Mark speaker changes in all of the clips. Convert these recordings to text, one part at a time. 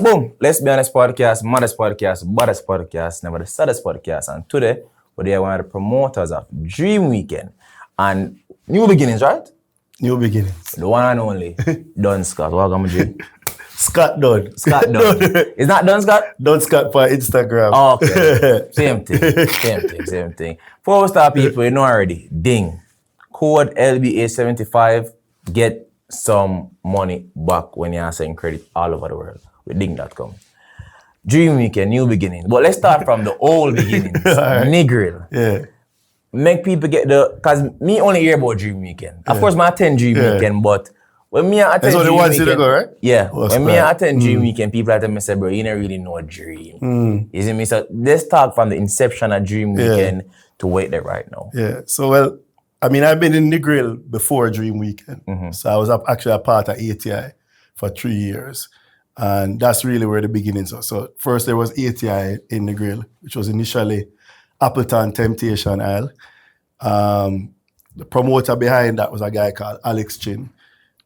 Speaker 1: Boom. Let's Be Honest podcast, maddest podcast, baddest podcast, never the saddest podcast. And today, we're there one of the promoters of Dream Weekend. And new beginnings, right?
Speaker 2: New beginnings.
Speaker 1: The one and only, Don Scott. Welcome, G.
Speaker 2: Scott Dunn.
Speaker 1: Scott Dunn. Is that Don Scott?
Speaker 2: Don Scott for Instagram.
Speaker 1: Oh, okay. Same thing. Before we start, people, you know already. Ding. Code LBA75. Get some money back when you're sending credit all over the world with Ding.com. Dream Weekend, new beginnings. But let's start from the old beginnings. Right. Negril.
Speaker 2: Yeah.
Speaker 1: Make people get because me only hear about Dream Weekend. Of course, I attend Dream Weekend, but when me attend Dream Weekend,
Speaker 2: ago, right?
Speaker 1: Yeah. When me attend Dream Weekend, people tell me, say, bro, you don't really know a dream. You see me? So let's talk from the inception of Dream Weekend to where they're right now.
Speaker 2: Yeah. So, well, I mean, I've been in Negril before Dream Weekend. So I was actually a part of ATI for 3 years. And that's really where the beginnings are. So first there was ATI in Negril, which was initially Appleton Temptation Isle. The promoter behind that was a guy called Alex Chin.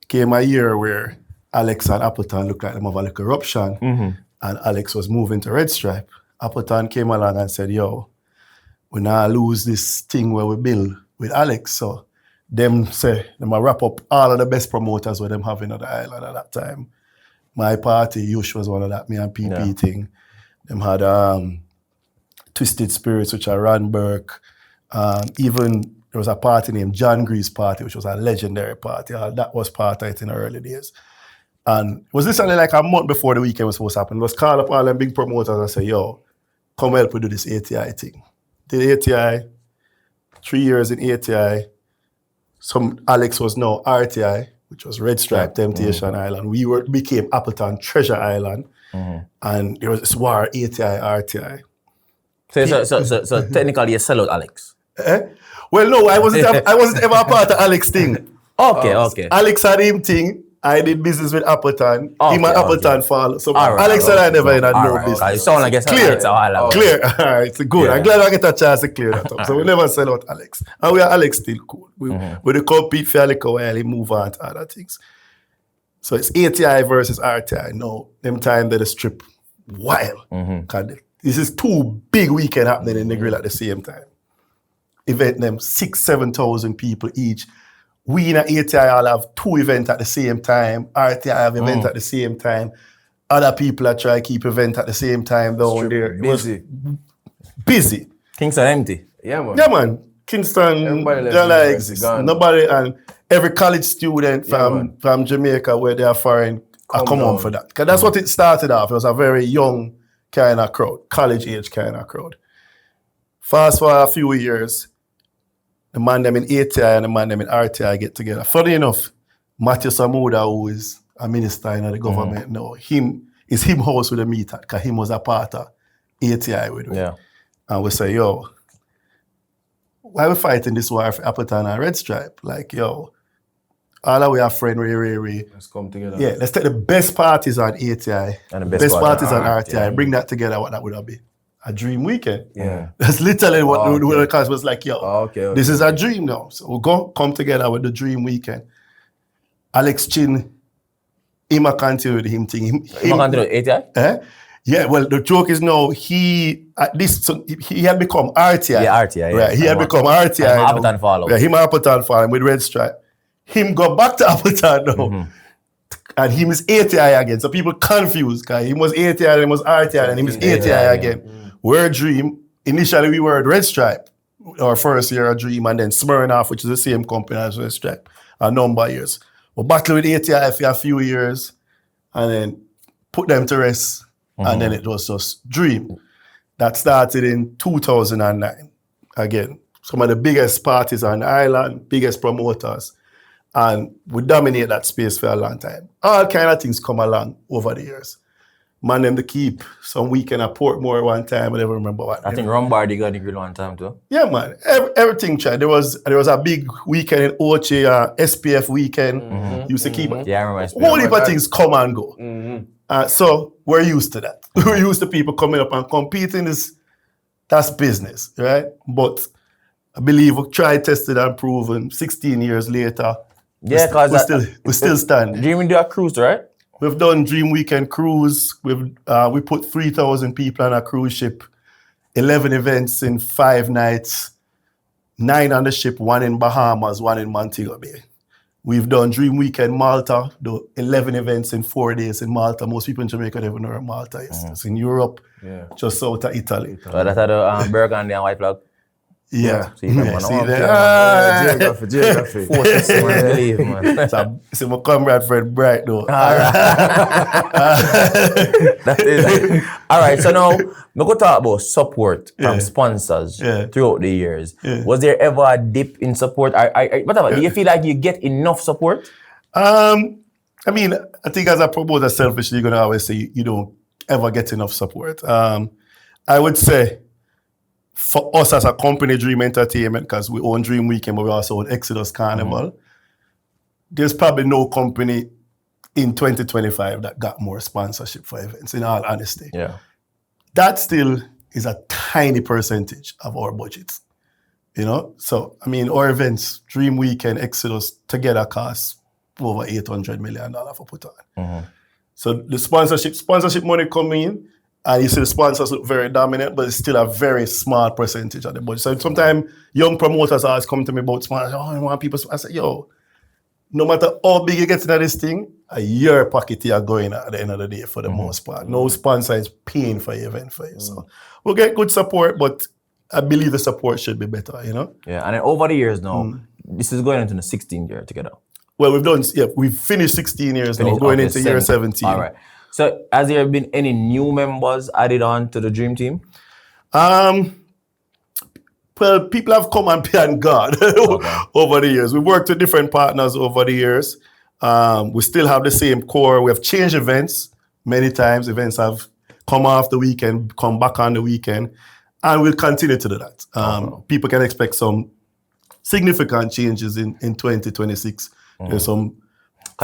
Speaker 2: Came a year where Alex and Appleton looked like them have a little corruption. And Alex was moving to Red Stripe. Appleton came along and said, yo, we now lose this thing where we build with Alex. So them say, them a wrap up all of the best promoters with them having on the island at that time. My party, Yush was one of that, me and PP thing. Them had Twisted Spirits, which are Ron Burke. Even there was a party named John Grease Party, which was a legendary party. That was part of it in the early days. And it was literally like a month before the weekend was supposed to happen. It was call up all them big promoters and say, yo, come help me do this ATI thing. Did ATI, 3 years in ATI. Alex was now RTI, which was Red Stripe Temptation Island. We became Appleton Treasure Island. And there was this war, ATI, RTI.
Speaker 1: So technically you sell out Alex?
Speaker 2: Well, no, I wasn't ever a part of Alex thing.
Speaker 1: Okay.
Speaker 2: Alex had him thing. I did business with Appleton. Him and Appleton follow. So Alex and I never had no business.
Speaker 1: You sound like it's
Speaker 2: clear.
Speaker 1: Clear.
Speaker 2: All right, it's good. I'm glad I get a chance to clear that up. So we never sell out Alex. And we are Alex still cool. We compete for a little while, he move on to other things. So it's ATI versus RTI. No, them time that the strip wild. This is 2 big weekends happening in Negril at the same time. Event them 6,000-7,000 people each. We in ATI all have 2 events at the same time. RTI have events at the same time. Other people are trying to keep events at the same time down there. Busy.
Speaker 1: Kingston empty.
Speaker 3: Yeah, man.
Speaker 2: Yeah, man. Kingston don't exist. Nobody, and every college student from Jamaica where they are foreign come on for that. Because that's what it started off. It was a very young kind of crowd, college age kind of crowd. Fast forward a few years, the man them in ATI and the man them in RTI get together. Funny enough, Matthew Samuda, who is a minister in the government now, him house with the meter because him was a part of ATI with me. Yeah. And we say, yo, why we fighting this war for Appleton and Red Stripe? Like, yo, all of we are friends,
Speaker 3: let's come together.
Speaker 2: Yeah, let's take the best parties on ATI and the best parties on RTI and bring that together, what that would have been. A dream weekend.
Speaker 3: Yeah.
Speaker 2: That's literally what the cause was like, yo, this is a dream now. So we'll come together with the dream weekend. Alex Chin, him continue with him thing.
Speaker 1: Him continue with ATI?
Speaker 2: Yeah, well, the joke is now he had become RTI.
Speaker 1: Yeah, RTI.
Speaker 2: Right, he had become RTI.
Speaker 1: Him Appleton follow.
Speaker 2: Yeah, him Appleton follow with Red Stripe. Him go back to Appleton now. And him is ATI again. So people confused because he was ATI and he was RTI and he was ATI again. We're Dream. Initially, we were at Red Stripe, our first year of Dream, and then Smirnoff, which is the same company as Red Stripe, a number of years. We battled with ATI for a few years, and then put them to rest, and then it was just Dream. That started in 2009. Again, some of the biggest parties on the island, biggest promoters, and we dominate that space for a long time. All kind of things come along over the years. Man, them to keep some weekend at Portmore one time. I never remember what.
Speaker 1: I think Rombardy got the grill one time too.
Speaker 2: Yeah, man. Everything tried. There was a big weekend in Oche, SPF weekend. Used to keep.
Speaker 1: Yeah, I remember.
Speaker 2: Whole heap of things come and go. So we're used to that. We're used to people coming up and competing. That's business, right? But I believe we tried, tested, and proven. 16 years later,
Speaker 1: yeah, because
Speaker 2: we still stand.
Speaker 1: Dreaming do a cruise, right?
Speaker 2: We've done Dream Weekend cruise. We put 3,000 people on a cruise ship, 11 events in 5 nights, 9 on the ship, 1 in Bahamas, 1 in Montego Bay. We've done Dream Weekend Malta, the 11 events in 4 days in Malta. Most people in Jamaica don't even know where Malta is. It's in Europe, just south of Italy.
Speaker 1: So that's the burgundy and white flag.
Speaker 2: Yeah.
Speaker 1: See them, man.
Speaker 2: See
Speaker 1: I'm
Speaker 2: there.
Speaker 3: Geography.
Speaker 1: Fortress, man, believe, man.
Speaker 2: So my comrade Fred Bright though.
Speaker 1: That is it. All right, so now we go talk about support from sponsors throughout the years. Was there ever a dip in support? Do you feel like you get enough support?
Speaker 2: I mean, I think as a promoter, selfishly, you're gonna always say you don't ever get enough support. I would say for us as a company, Dream Entertainment, because we own Dream Weekend, but we also own Exodus Carnival, there's probably no company in 2025 that got more sponsorship for events, in all honesty.
Speaker 1: Yeah.
Speaker 2: That still is a tiny percentage of our budgets, you know? So, I mean, our events, Dream Weekend, Exodus, together cost over $800 million for put on. So the sponsorship money coming in, and you see the sponsors look very dominant, but it's still a very small percentage of the budget. So sometimes young promoters always come to me about sponsors. Oh, I want people. I say, yo, no matter how big you get into this thing, your pocket you are going at the end of the day for the most part. No sponsor is paying for your event for you. So we'll get good support, but I believe the support should be better, you know?
Speaker 1: Yeah, and then over the years now, this is going into the 16th year together.
Speaker 2: Well, we've finished 16 years now, going into year 17.
Speaker 1: All right. So has there been any new members added on to the Dream Team?
Speaker 2: Well, people have come and gone over the years. We've worked with different partners over the years. We still have the same core. We have changed events many times. Events have come off the weekend, come back on the weekend, and we'll continue to do that. People can expect some significant changes in 2026. There's some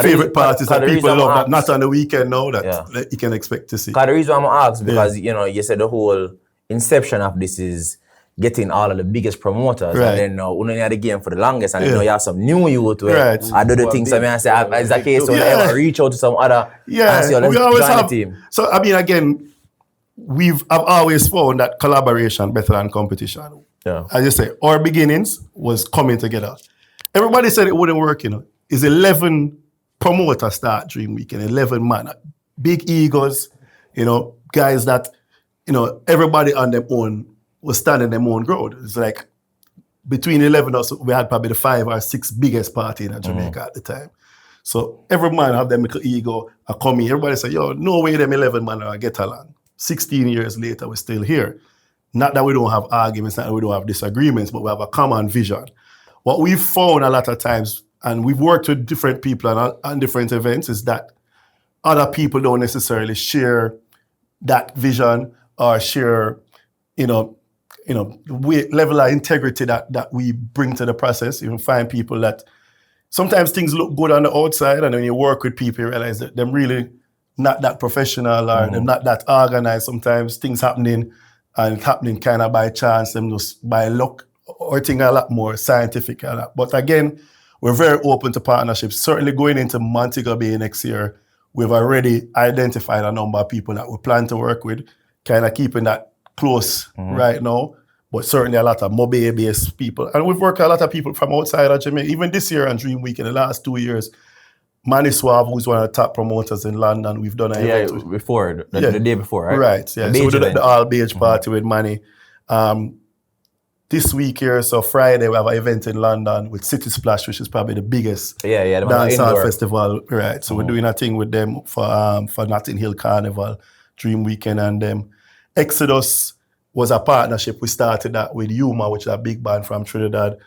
Speaker 2: favorite parties that people love that not on the weekend now that you can expect to see.
Speaker 1: Because the reason I'm asking because you said the whole inception of this is getting all of the biggest promoters, and then we had the game for the longest, and you have some new youth where I do the things. I say, is that case? So I reach out to some other, and say, let's join the team.
Speaker 2: So I mean, again, I've always found that collaboration better than competition.
Speaker 1: Yeah.
Speaker 2: As you say, our beginnings was coming together. Everybody said it wouldn't work, It's 11 promoters start Dream Weekend, 11 man, big egos, guys that, everybody on their own was standing their own ground. It's like between 11 of us, we had probably the 5 or 6 biggest party in Jamaica at the time. So every man have them little ego, I come here, everybody say, yo, no way them 11 man are get along. 16 years later, we're still here. Not that we don't have arguments, not that we don't have disagreements, but we have a common vision. What we've found a lot of times, and we've worked with different people on different events, is that other people don't necessarily share that vision or share, the level of integrity that we bring to the process. You find people that sometimes things look good on the outside, and when you work with people, you realize that they're really not that professional or they're not that organized. Sometimes things happening kind of by chance, them just by luck, or things a lot more scientific. But again, we're very open to partnerships. Certainly going into Montego Bay next year, we've already identified a number of people that we plan to work with, kind of keeping that close right now. But certainly a lot of Mobay-based people. And we've worked with a lot of people from outside of Jamaica. Even this year on Dream Week, in the last 2 years, Manny Suave, who's one of the top promoters in London, we've done an event with.
Speaker 1: The day before, right?
Speaker 2: Right, yeah. So we did the all-beige party with Manny. This week here, so Friday, we have an event in London with City Splash, which is probably the biggest dancehall festival. Right, so we're doing a thing with them for Notting Hill Carnival, Dream Weekend, and them. Exodus was a partnership. We started that with Yuma, which is a big band from Trinidad.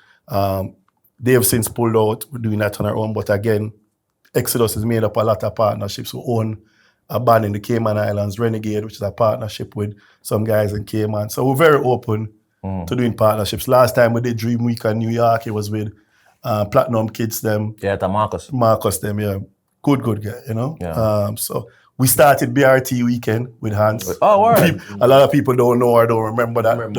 Speaker 2: They have since pulled out. We're doing that on our own. But again, Exodus is made up a lot of partnerships. We own a band in the Cayman Islands, Renegade, which is a partnership with some guys in Cayman. So we're very open to doing partnerships. Last time we did Dream Week in New York, it was with Platinum Kids, them.
Speaker 1: Yeah, to Marcus.
Speaker 2: Marcus, them, yeah. Good guy,
Speaker 1: Yeah.
Speaker 2: So we started BRT Weekend with Hans.
Speaker 1: Oh, word.
Speaker 2: A lot of people don't know or don't remember that.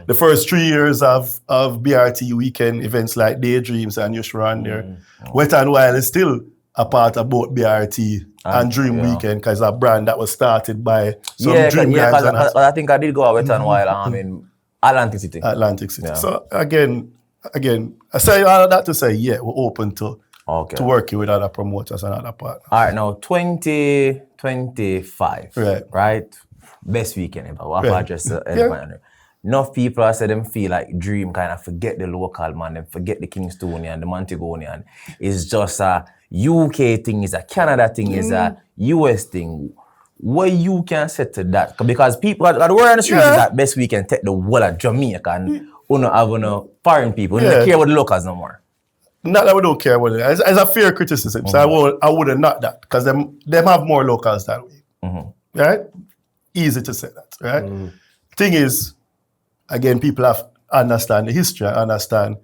Speaker 2: The first 3 years of BRT Weekend, events like Daydreams and Yushra on there. Wet and Wild is still a part of both BRT and Dream Weekend because it's a brand that was started by some Dream guys.
Speaker 1: Because I think I did go out a while in Atlantic City.
Speaker 2: Yeah. So again, I say all of that to say, yeah, we're open to working with other promoters and other partners.
Speaker 1: All right, now 2025, right? Best weekend ever. What I just enough people I said them feel like Dream kind of forget the local man, them forget the Kingstonian, the Montegonian. It's just a UK thing, it's a Canada thing, it's a US thing. What you can say to that? Because people the word on the street is that best weekend take the whole of Jamaica and don't have no foreign people. They don't care about the locals no more.
Speaker 2: Not that we don't care about it. It's a fair criticism. So I wouldn't knock that because them have more locals that way. Right? Easy to say that, right? Thing is, again, people have to understand the history, understand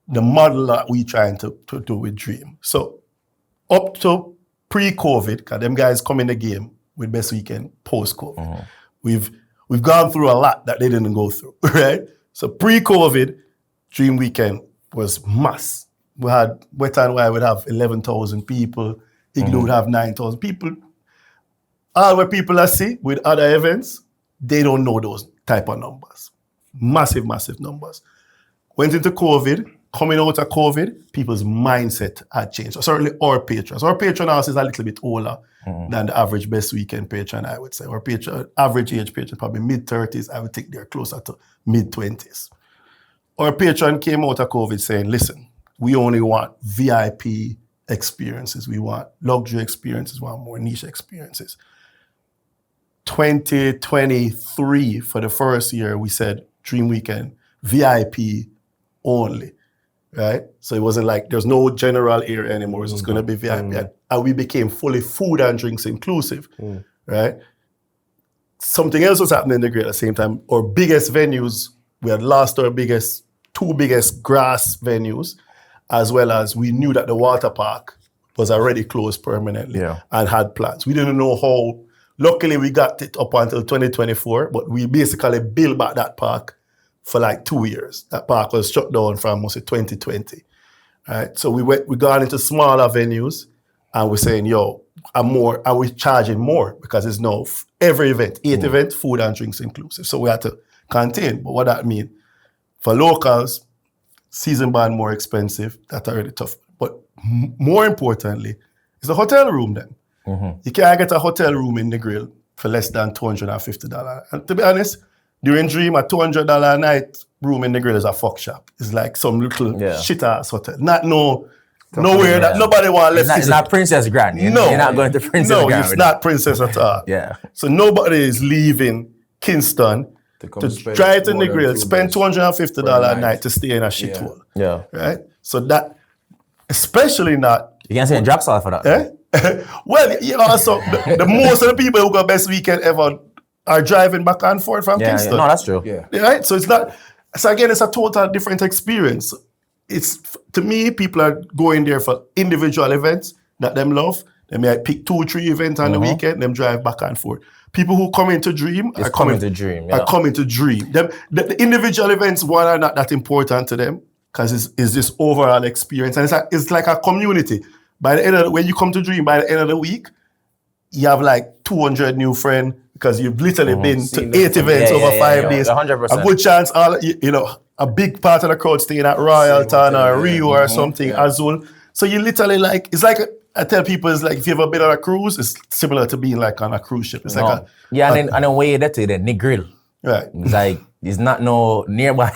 Speaker 2: the model that we trying to do with Dream. So up to pre-COVID, because them guys come in the game with Best Weekend post-COVID. We've gone through a lot that they didn't go through, right? So pre-COVID, Dream Weekend was mass. We had Wet and Wild would have 11,000 people, Igloo would have 9,000 people. All the people I see with other events, they don't know those type of numbers. Massive, massive numbers. Went into COVID, coming out of COVID, people's mindset had changed. So certainly our patrons. Our patron house is a little bit older than the average Best Weekend patron, I would say. Our average age patron, probably mid-30s. I would think they're closer to mid-20s. Our patron came out of COVID saying, listen, we only want VIP experiences. We want luxury experiences. We want more niche experiences. 2023, for the first year, we said Dream Weekend, VIP only, right? So it wasn't like there's no general area anymore. It's just going to be VIP. And we became fully food and drinks inclusive, right? Something else was happening in the Great at the same time. Our biggest venues, we had lost our two biggest grass venues, as well as we knew that the water park was already closed permanently and had plans. We didn't know how. Luckily, we got it up until 2024, but we basically built back that park for like 2 years. That park was shut down from mostly 2020. Right? So we got into smaller venues and we're saying, yo, are we charging more? Because it's now every event, 8 events, food and drinks inclusive. So we had to contain. But what that mean? For locals, season band more expensive. That's already tough. But more importantly, it's the hotel room then. You can't get a hotel room in the Grill for less than $250. And to be honest, during Dream, a $200 a night room in the Grill is a fuck shop. It's like some little shit-ass hotel. Nowhere that nobody want to live.
Speaker 1: It's not Princess Grand. You're not going to Princess Grand.
Speaker 2: No, it's not Princess at all. So nobody is leaving Kingston to drive to the Grill, spend $250 a night to stay in a shithole. Right? So that, especially not...
Speaker 1: You can't say in drop for that.
Speaker 2: Well, so the most of the people who got Best Weekend ever are driving back and forth from Kingston.
Speaker 1: No, that's true.
Speaker 2: Right? So it's not. So again, it's a total different experience. It's to me, people are going there for individual events that them love. They may pick 2 or 3 events on the weekend. Them drive back and forth. People who come into Dream are coming to Dream. The individual events are not that important to them because it's this overall experience, and it's like a community. By the end of when you come to Dream, by the end of the week, you have like 200 new friends because you've literally been to 8 events over 5 days.
Speaker 1: 100%.
Speaker 2: A good chance, a big part of the crowd staying at Royalton or Rio or something, Azul. So you literally it's like, I tell people, it's like if you've ever been on a cruise, it's similar to being like on a cruise ship. It's like
Speaker 1: and then way that to the Negril.
Speaker 2: Right.
Speaker 1: It's like, it's not no nearby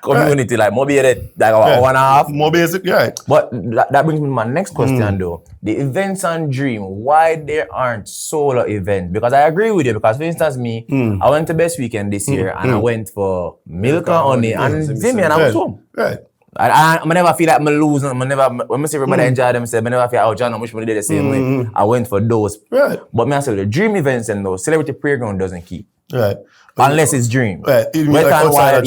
Speaker 1: community like Mobay, like 1.5.
Speaker 2: Mobay is right.
Speaker 1: But that brings me to my next question though. The events on Dream, why there aren't solo events? Because I agree with you, because for instance me, I went to Best Weekend this year and I went for Milk and Honey and Zimmy and I was home.
Speaker 2: Right.
Speaker 1: I never feel like I'm losing. When I see everybody enjoy themselves, I never feel, John, I wish we did the same way. I went for those.
Speaker 2: Right.
Speaker 1: But me I say the Dream events and those, Celebrity Playground doesn't keep.
Speaker 2: Right.
Speaker 1: Unless it's Dream.
Speaker 2: Right.
Speaker 1: Wet and Wild,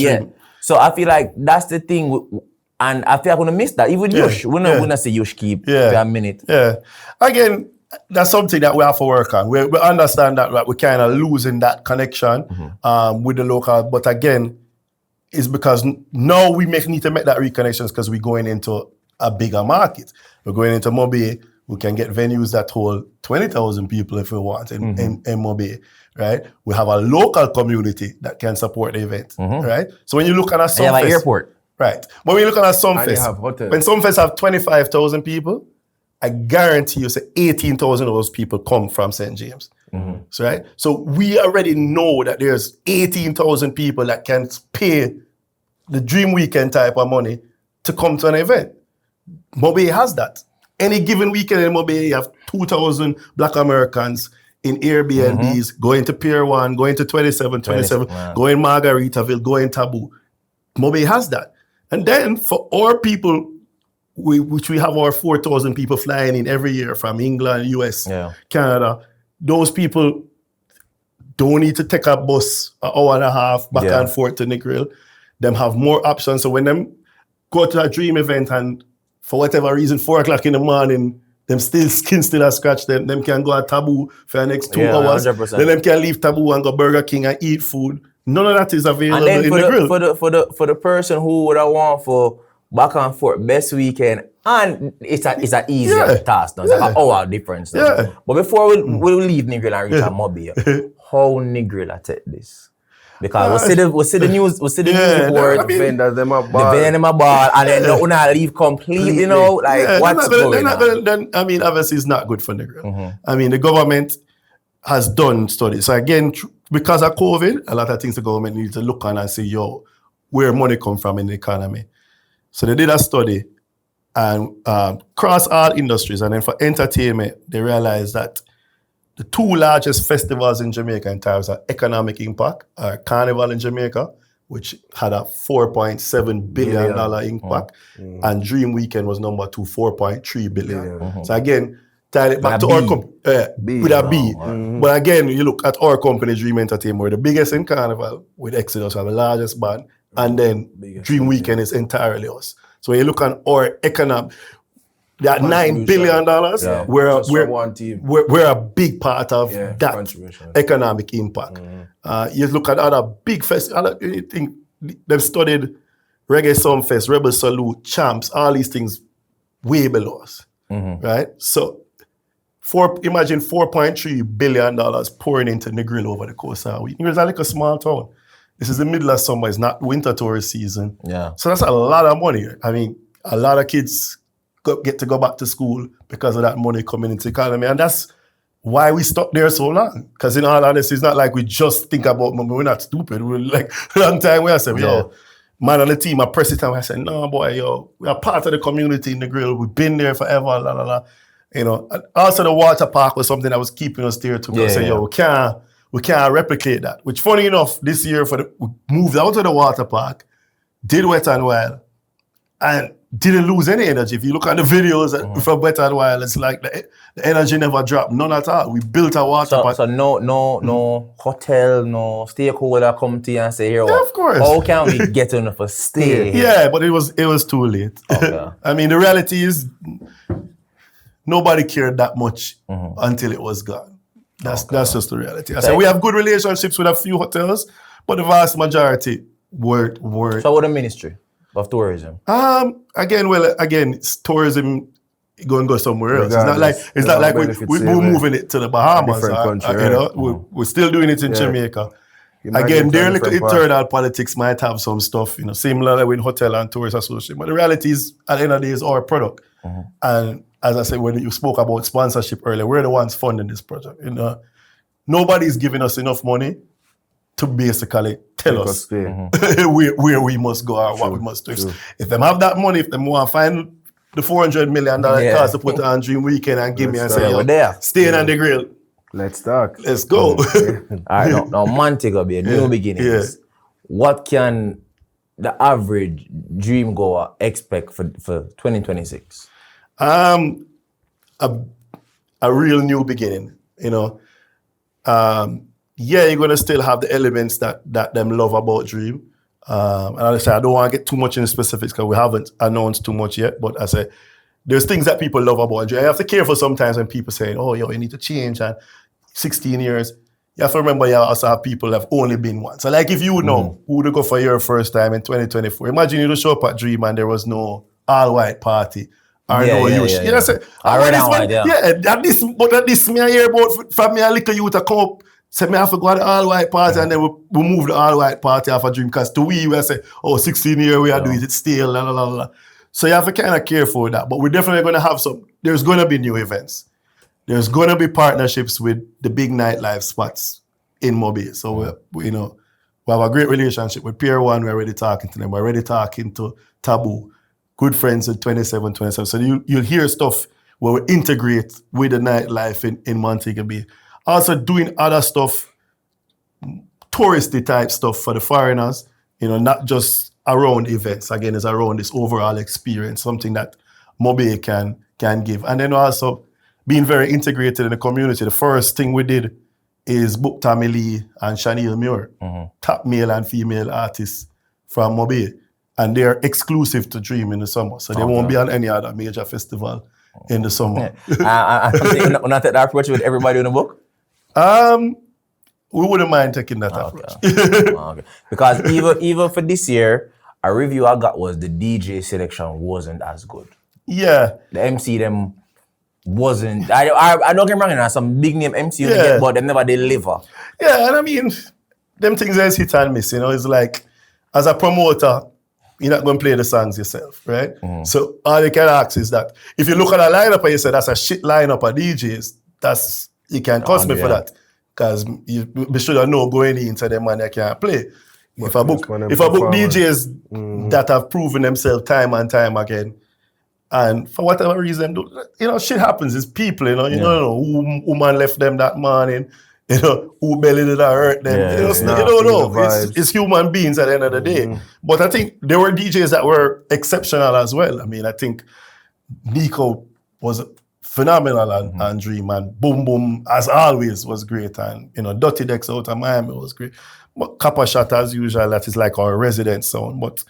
Speaker 1: So I feel like that's the thing. And I feel like I'm going to miss that. Even Yush. We're not going to say Yush keep for a minute.
Speaker 2: Yeah. Again, that's something that we have to work on. We understand that we're kind of losing that connection with the local. But again, it's because now we need to make that reconnection because we're going into a bigger market. We're going into Mobay. We can get venues that hold 20,000 people if we want in Mobay, right? We have a local community that can support the event, right? So when you look at a
Speaker 1: They have an airport.
Speaker 2: right? But when you look at a
Speaker 3: And you
Speaker 2: Sunfest,
Speaker 3: have hotels.
Speaker 2: when Sunfest have 25,000 people, I guarantee you, say 18,000 of those people come from St. James. So, right? So we already know that there's 18,000 people that can pay the Dream Weekend type of money to come to an event. Mobay has that. Any given weekend in Mobay, you have 2,000 Black Americans in Airbnbs, going to Pier 1, going to 27, going Margaritaville, going Taboo. Mobay has that. And then for our people, which we have our 4,000 people flying in every year from England, US, Canada, those people don't need to take a bus an hour and a half back and forth to Negril. Them have more options. So when them go to a Dream event and for whatever reason, 4 o'clock in the morning, them skin still a scratch, them can go at Taboo for the next 2 hours.
Speaker 1: 100%.
Speaker 2: Then them can leave Taboo and go Burger King and eat food. None of that is available
Speaker 1: And then
Speaker 2: in Negril.
Speaker 1: for the person who would have want for back and forth best weekend, and it's a easier task now. It's like an hour difference now. But before we leave Negril and reach Mobay, how Negril I take this? Because we see the news report,
Speaker 3: The vendors, them a
Speaker 1: the vendor them a ball, and then don't wanna leave completely, like what's going on?
Speaker 2: I mean, obviously it's not good for Negril. I mean, the government has done studies. So again, because of COVID, a lot of things the government needs to look on and say, yo, where money come from in the economy. So they did a study and across all industries, and then for entertainment, they realized that the 2 largest festivals in Jamaica in terms of economic impact are Carnival in Jamaica, which had a $4.7 billion impact, and Dream Weekend was number 2, $4.3 billion. So again, tie it back to our company with a B. But again, you look at our company, Dream Entertainment, we're the biggest in Carnival with Exodus, we have the largest band, and then Dream Weekend is entirely us. So when you look at our economic, that $9 billion, we're a big part of that economic impact. You look at other big festivals, they've studied Reggae Sunfest, Rebel Salute, Champs, all these things way below us, right? So imagine $4.3 billion pouring into Negril over the course of a week. It's like a small town. This is the middle of summer, it's not winter tourist season. So that's a lot of money. I mean, a lot of kids get to go back to school because of that money coming into the economy. And that's why we stuck there so long. Because in all honesty, it's not like we just think about money. We're not stupid. We're like, a long time we said, yo, man on the team, I press it and I said, no, boy, yo, we are part of the community in Negril. We've been there forever, la, la, la. You know, and also the water park was something that was keeping us there too. I said, yo, we can't replicate that. Which, funny enough, this year we moved out of the water park, did Wet and Wild, and didn't lose any energy. If you look at the videos from Wet and Wild, it's like the energy never dropped, none at all. We built a water park.
Speaker 1: So no hotel, no stakeholder come to you and say, here,
Speaker 2: of course.
Speaker 1: How can we get enough of stay?
Speaker 2: Yeah, but it was too late. Okay. I mean, the reality is nobody cared that much until it was gone. That's just the reality. I said we have good relationships with a few hotels, but the vast majority weren't.
Speaker 1: So what the Ministry of Tourism?
Speaker 2: Again, it's tourism going to go somewhere else. It's not like we're moving it to the Bahamas. We're still doing it in Jamaica. Again, their little internal politics might have some stuff, similar with Hotel and Tourist Association. But the reality is, at the end of the day, it's our product. And as I said, when you spoke about sponsorship earlier, we're the ones funding this project. Nobody's giving us enough money to basically tell us where we must go or what we must do. If they have that money, if they want to find the $400 million cost to put on Dream Weekend and give me and say, staying on the grill.
Speaker 3: Let's talk.
Speaker 2: Let's go.
Speaker 1: All right, now Montego Bay, new beginnings. What can the average dream goer expect for 2026?
Speaker 2: A real new beginning, you're going to still have the elements that them love about Dream. And I say I don't want to get too much in the specifics because we haven't announced too much yet. But I say there's things that people love about Dream. I have to be careful sometimes when people say, "Oh, you need to change." And 16 years, you have to remember you also have people that have only been once. So like if you know who to go for your first time in 2024, imagine you to show up at Dream and there was no all-white party or
Speaker 1: Yeah,
Speaker 2: no
Speaker 1: yeah,
Speaker 2: use.
Speaker 1: yeah,
Speaker 2: You know,
Speaker 1: yeah.
Speaker 2: say,
Speaker 1: I read that one, yeah.
Speaker 2: that this me I hear about from me a little youth to come up. Say me have to go to the all-white party and then we move the all-white party off a dream because to we say, 16 years we are doing it still, la la la la. So you have to kind of care for that. But we're definitely going to have there's going to be new events. There's going to be partnerships with the big nightlife spots in Mobay. So we have a great relationship with Pier 1. We're already talking to them. We're already talking to Taboo. Good friends at 27. So you'll hear stuff where we integrate with the nightlife in Montego Bay. Also doing other stuff, touristy type stuff for the foreigners, not just around events. Again, it's around this overall experience, something that Mobay can give. And then also being very integrated in the community. The first thing we did is book Tammy Lee and Chanel Muir, top male and female artists from Mobay. And they're exclusive to Dream in the summer. So they won't be on any other major festival in the summer.
Speaker 1: You're not take that approach with everybody in the book?
Speaker 2: We wouldn't mind taking that approach.
Speaker 1: Okay. Because even for this year, a review I got was the DJ selection wasn't as good.
Speaker 2: Yeah.
Speaker 1: The MC them wasn't. I don't get me wrong, there's some big name MC you get, but they never deliver.
Speaker 2: Yeah, and I mean, them things is hit and miss. It's like as a promoter, you're not going to play the songs yourself, right? So all you can ask is that if you look at a lineup and you say that's a shit lineup of DJs, you can cost me for that. Because we should have known going into them and they can't play. If I book DJs that have proven themselves time and time again, and for whatever reason, shit happens. It's people, you don't know who man left them that morning, who belly did I hurt them. You don't know. It's human beings at the end of the day. But I think there were DJs that were exceptional as well. I mean, I think Nico was phenomenal and Dream, and Boom Boom, as always, was great. And, Dirty Decks out of Miami was great. But Kappa Shot, as usual, that is like our resident sound. But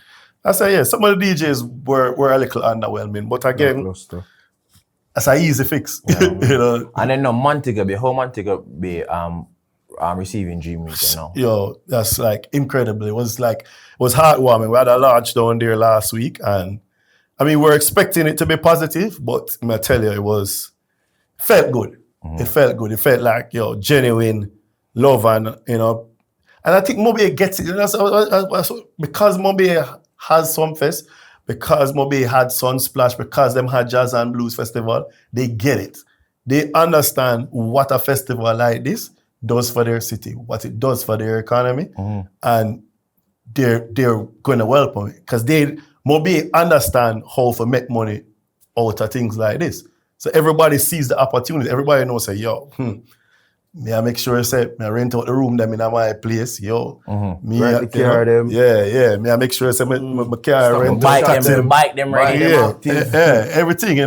Speaker 2: I say, some of the DJs were a little underwhelming. But again, that's an easy fix.
Speaker 1: And then Montego Bay, how Montego Bay receiving Dream Week,
Speaker 2: Yo, that's like incredible. It was heartwarming. We had a launch down there last week, and I mean, we're expecting it to be positive, but I tell you, felt good. It felt good. It felt like, genuine love and I think Mobay gets it. Because Mobay has Sunfest, because Mobay had Sunsplash, because them had Jazz and Blues Festival, they get it. They understand what a festival like this does for their city, what it does for their economy, and they're going to welcome it because Mobay understand how to make money out of things like this. So everybody sees the opportunity. Everybody knows, me I make sure me I rent out the room them in my place, me
Speaker 3: rent the car them.
Speaker 2: Me I make sure my car rent
Speaker 1: bike them ready them out.
Speaker 2: Everything,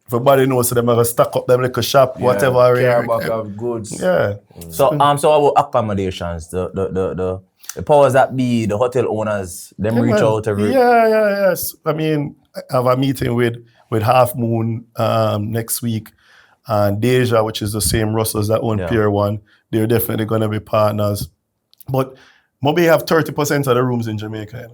Speaker 2: Everybody knows them gonna stock up them little shop, whatever.
Speaker 3: Car back of goods.
Speaker 2: Yeah.
Speaker 1: So about accommodations, the powers that be, the hotel owners, them reach out every.
Speaker 2: Yes. I mean, I have a meeting with Half Moon next week, and Deja, which is the same Russells that own Pier 1. They're definitely going to be partners. But Mobay have 30% of the rooms in Jamaica.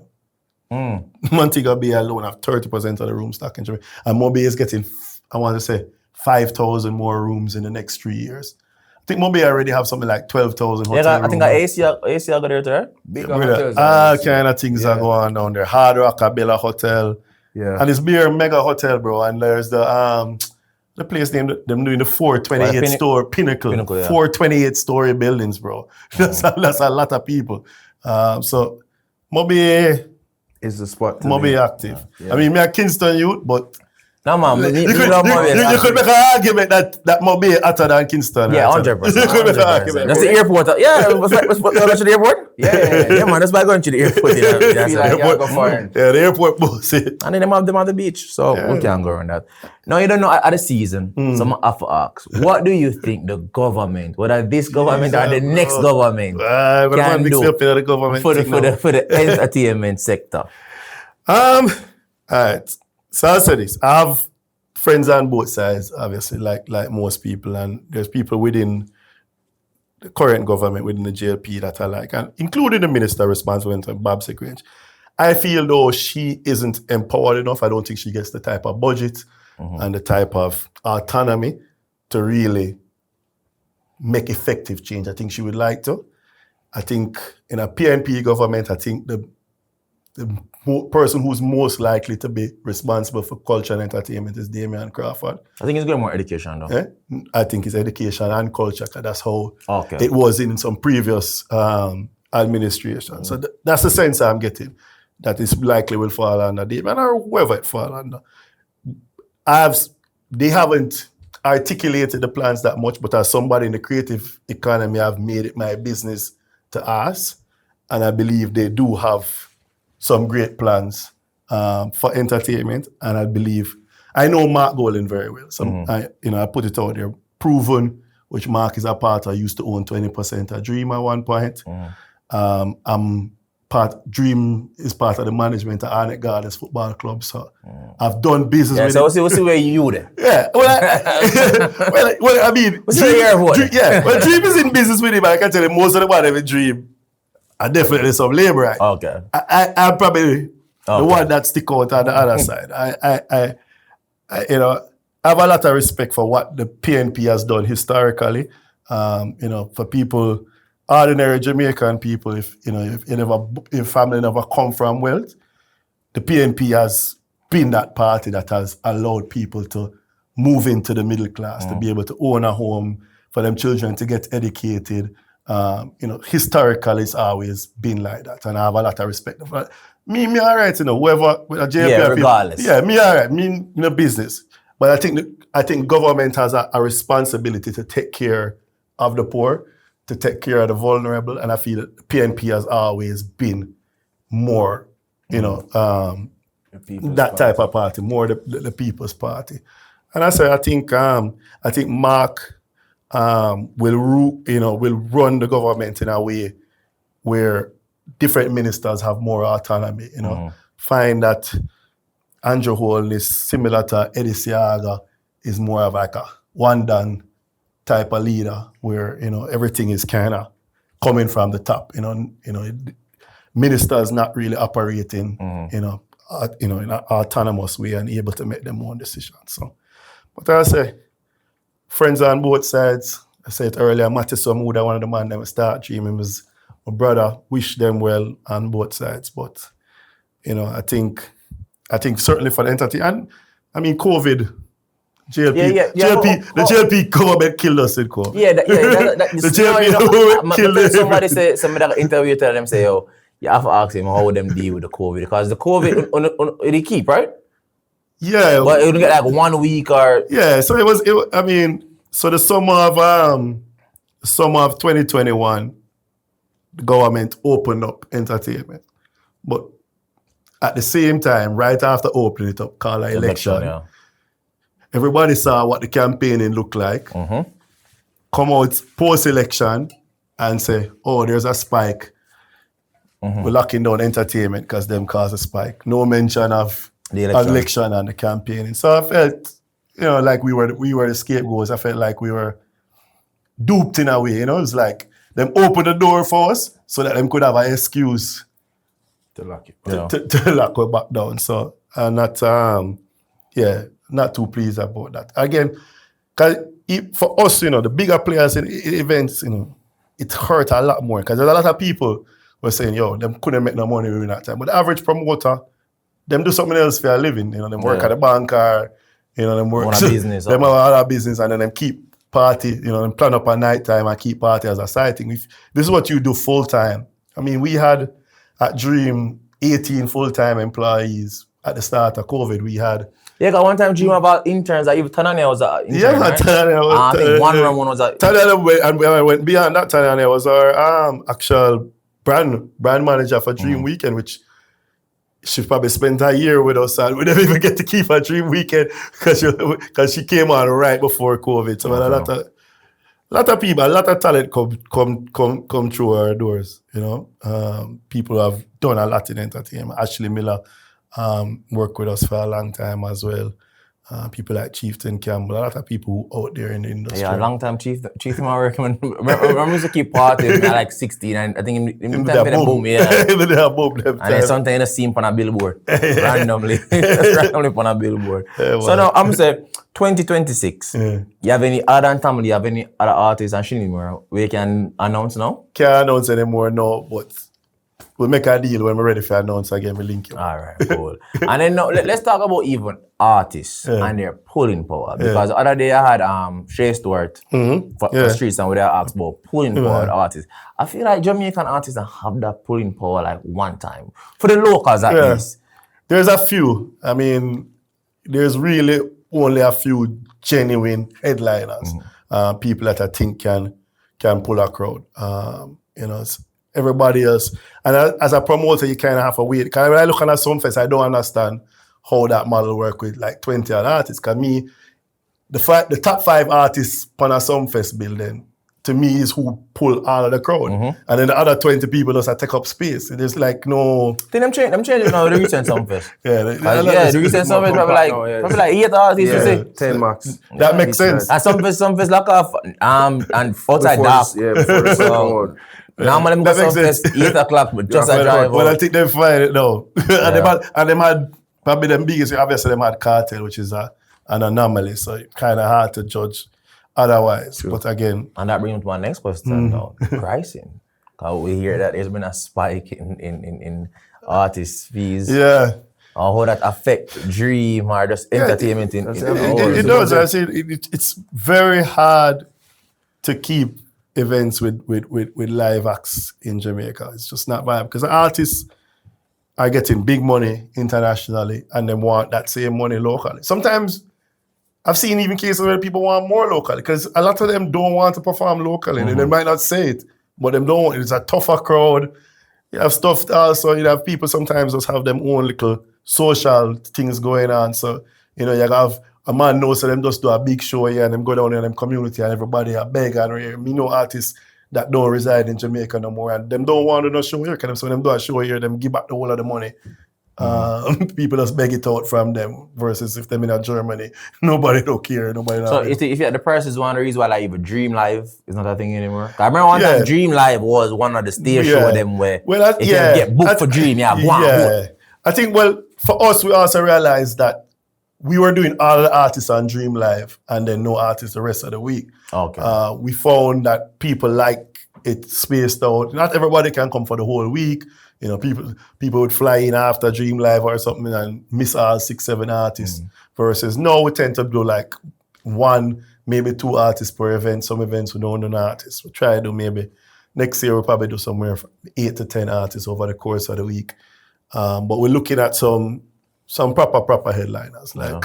Speaker 2: Montego Bay alone have 30% of the room stock in Jamaica. And Mobay is getting, 5,000 more rooms in the next 3 years. I think Mobay already have something like 12,000 hotel rooms.
Speaker 1: I think ACL got there too.
Speaker 3: Big
Speaker 2: hotels. All kind of things are going on down there. Hard Rock, Abella Hotel.
Speaker 3: Yeah.
Speaker 2: And it's a mega hotel, bro. And there's the place named them doing the 428 story Pinnacle 428 story buildings, bro. That's a lot of people. So Mobay
Speaker 3: is the spot.
Speaker 2: Mobay active. Yeah. I mean, me a Kingston youth, but
Speaker 1: no man,
Speaker 2: you could make an argument that Mobay hotter than Kingston.
Speaker 1: Yeah, 100%.
Speaker 2: You could make an argument.
Speaker 1: That's the airport. Yeah, what's going to the airport? Yeah, man. That's why going to the airport.
Speaker 2: The airport bus.
Speaker 1: And then them have them on the beach, so we can't go around that. No, you don't know at the season. Some have to ask, what do you think the government, whether this government or the next government, can do for the entertainment sector?
Speaker 2: All right. So I'll say this. I have friends on both sides, obviously, like most people, and there's people within the current government, within the JLP that I like, and including the minister responsible to Bob Secretary. I feel though she isn't empowered enough. I don't think she gets the type of budget and the type of autonomy to really make effective change. I think she would like to. I think in a PNP government, I think the person who's most likely to be responsible for culture and entertainment is Damian Crawford.
Speaker 1: I think it's going more education though.
Speaker 2: Eh? I think it's education and culture, 'cause that's how
Speaker 1: Okay.
Speaker 2: it was in some previous administration. So that's the sense I'm getting, that it likely will fall under Damian or whoever it fall under. They haven't articulated the plans that much, but as somebody in the creative economy, I've made it my business to ask, and I believe they do have some great plans for entertainment, and I know Mark Golan very well. So I put it out there, Proven, which Mark is a part of, used to own 20% of Dream at one point. Dream is part of the management of Arnett Gardens Football Club, so I've done business with
Speaker 1: so we'll see where you there.
Speaker 2: Yeah, I mean, Dream is in business with him. I can tell you, most of the one in Dream are definitely some labor. Right?
Speaker 1: Okay.
Speaker 2: I'm probably the one that stick out on the other side. I have a lot of respect for what the PNP has done historically. For people, ordinary Jamaican people, if family never come from wealth, the PNP has been that party that has allowed people to move into the middle class, to be able to own a home, for them children to get educated. Historically, it's always been like that, and I have a lot of respect for that. Me all right, whoever with a JPI
Speaker 1: regardless.
Speaker 2: me all right. Me business, but I think government has a responsibility to take care of the poor, to take care of the vulnerable, and I feel that the PNP has always been more, that type of party, more the people's party. And I think Mark will run the government in a way where different ministers have more autonomy. Find that Andrew Holden is similar to Eddie Siaga, is more of like a one done type of leader where everything is kind of coming from the top. Ministers not really operating in an autonomous way and able to make their own decisions. So, but I say, friends on both sides. I said earlier, Matty Samuda, one of the men that start dreaming, was my brother. Wish them well on both sides. But I think certainly for the entertainment, and I mean COVID. The JLP government killed us in COVID.
Speaker 1: The
Speaker 2: JLP killed us.
Speaker 1: Somebody interview tell them say, you have to ask him how them deal with the COVID, because the COVID they keep, right?
Speaker 2: Yeah.
Speaker 1: But it would get like 1 week or
Speaker 2: so so the summer of 2021, the government opened up entertainment. But at the same time, right after opening it up, called an election. Everybody saw what the campaigning looked like. Come out post-election and say, there's a spike. We're locking down entertainment because them cause a spike. No mention of the election and the campaigning. So I felt, like we were the scapegoats. I felt like we were duped in a way. It was like them opened the door for us so that them could have an excuse
Speaker 3: To lock it.
Speaker 2: to lock it back down. So I'm not too pleased about that. Again, because for us, the bigger players in events, it hurt a lot more because there's a lot of people were saying, them couldn't make no money during that time. But the average promoter, them do something else for a living. Them work at the bank or, them work
Speaker 1: on a business.
Speaker 2: Them have other business and then them keep party, them plan up at night time and keep party as a side thing. This is what you do full time. I mean, we had at Dream 18 full-time employees at the start of COVID. We had
Speaker 1: because one time Dream about interns that even Tanania was an intern, right?
Speaker 2: Tanania was,
Speaker 1: I think one was a
Speaker 2: Tanania, and when I went beyond that, Tanania was our actual brand manager for Dream Weekend, which she probably spent a year with us and we never even get to keep her Dream Weekend because she came on right before COVID. So a lot of people, a lot of talent come through our doors. People have done a lot in entertainment. Ashley Miller worked with us for a long time as well. people like Chieftain Campbell, a lot of people who out there in the industry.
Speaker 1: Yeah, long time chief I recommend. Remember used to keep partying when I like 16 and I think in time for the boom, yeah. And then sometimes you see him on a billboard. Randomly. Just randomly on a billboard.
Speaker 2: Yeah,
Speaker 1: so now I'm saying 2026. You have any other and family, you have any other artists and shit anymore we can announce now?
Speaker 2: Can't announce anymore no, but we'll make a deal when we're ready for announce again. We'll link you.
Speaker 1: All right, cool. And then now, let's talk about even artists and their pulling power. Because the other day I had Shay Stewart for Streets and where they asked about pulling power of artists. I feel like Jamaican artists have that pulling power like one time. For the locals at least.
Speaker 2: There's a few. I mean, there's really only a few genuine headliners. People that I think can pull a crowd. You know, everybody else. And as a promoter, you kind of have to wait. Because when I look at a Sunfest, I don't understand how that model work with like 20 other artists. Because me, the top 5 artists on a Sunfest building, to me, is who pull all of the crowd. And then the other 20 people just take up space. There's like no...
Speaker 1: Then I'm changing now the recent Sunfest.
Speaker 2: The
Speaker 1: recent Sunfest probably like 8 artists, you see.
Speaker 3: 10 max.
Speaker 2: That makes sense.
Speaker 1: And Sunfest lock off and outside dark.
Speaker 3: Yeah, before the second.
Speaker 1: Normally, I'm going to Sunfest 8 o'clock, but just a drive.
Speaker 2: Well, I think they find it now. And them had probably the biggest, obviously, them had Cartel, which is an anomaly. So it's kind of hard to judge otherwise. True. But again.
Speaker 1: And that brings me to my next question now pricing. Because we hear that there's been a spike in artist fees.
Speaker 2: Yeah.
Speaker 1: Or how that affect dream or just entertainment
Speaker 2: it does. I say it's very hard to keep events with live acts in Jamaica. It's just not viable because artists are getting big money internationally and they want that same money locally. Sometimes I've seen even cases where people want more locally because a lot of them don't want to perform locally. And they might not say it, but them don't want it. It's a tougher crowd. You have stuff also, you have people sometimes just have them own little social things going on. So, you know, you have a man knows so them just do a big show here and them go down in them community and everybody are beg and here. Me know artists that don't reside in Jamaica no more and them don't want to do a show here. So when them do a show here, them give back the whole of the money. People just beg it out from them versus if them in Germany, nobody don't care.
Speaker 1: So if the price is one of the reasons why like even Dream Live is not a thing anymore. I remember one time Dream Live was one of the stage show them where if you get booked for Dream,
Speaker 2: I think for us we also realized that we were doing all the artists on Dream Live and then no artists the rest of the week.
Speaker 1: Okay.
Speaker 2: We found that people like it spaced out. Not everybody can come for the whole week. You know, people would fly in after Dream Live or something and miss all 6-7 artists. Versus now we tend to do like 1, maybe 2 artists per event. Some events we don't do an artist. We try to do maybe next year we'll probably do somewhere from 8 to 10 artists over the course of the week. But we're looking at some proper headliners, like